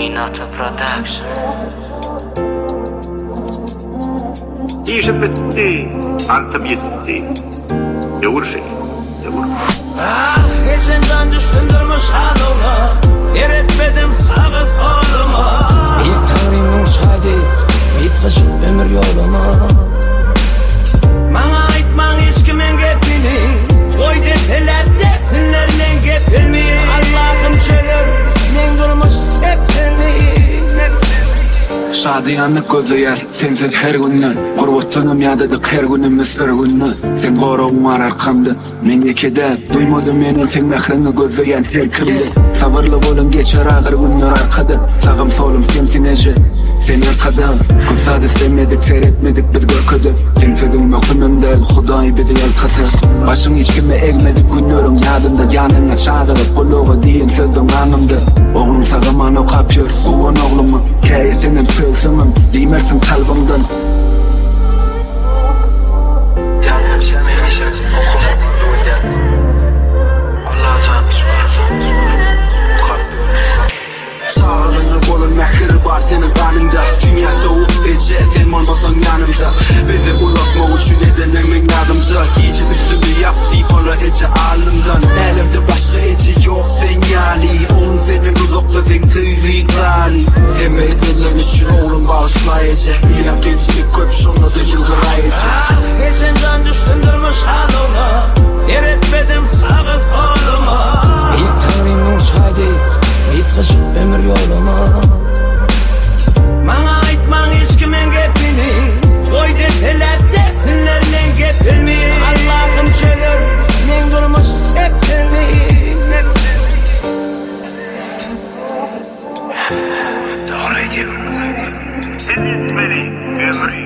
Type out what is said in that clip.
Minato Production. İşim bitti, antım yetti. Devur şey, devur. Ah, geçenden düşündürmüş haloma. Yer etmedim sağı soluma. Büyük tanrımın çaydı, bitkaçıp ömür yoluma. Bana aytman hiç kimin gepini. Koy depeler depinlerle gepimi. Allah'ım çelir, men durmuş tepini. Şadiyanlık gözü yer, sensiz her günden Kurbutunum yadadık her günümüz bir günden Sen koruğun var arkamda, men yekede Duymadım menin sen mehrini gözleyen her kimde Sabırlı bolun geçer ağır günler arkada Sağım solum semsinece, sen arkada Kumsada sevmedik, seyretmedik biz görküdü Sen sözün mükümüm değil, Huday bizi yalkası Başın hiç kime egmedik günlerin yadında Yanına çağırıp kuluğu deyin sözün anımda Oğlum sağıman o kapıyor, kuvan oğlumu Kayesinin sözümüm, deymersin kalbimden Sağlığını kolun mehri var senin kanında Dünya soğuk ece sen olmasan yanımda Beni unutma uçun edenemin yardımda Gece üstümü yap sipola ece alnımdan Elimde başka ece yok sen yani Onun senin uzakta sen tüylükleri Hem edilen için oğlum bağışlayıcı Yine gençlik köp şunu da yılgırayıcı Ah, geçenden düşündürmüş haloma. Yer etmedim sağı soluma. Büyük tanrımın çaydı, bitkaçıp ömür yoluma. Bana aytman hiç kimin gepini. Koy depeler depinlerle gepimi. Allah'ım çelir, men durmuş tepini. Doğru ediyorum. Siz beni ömür,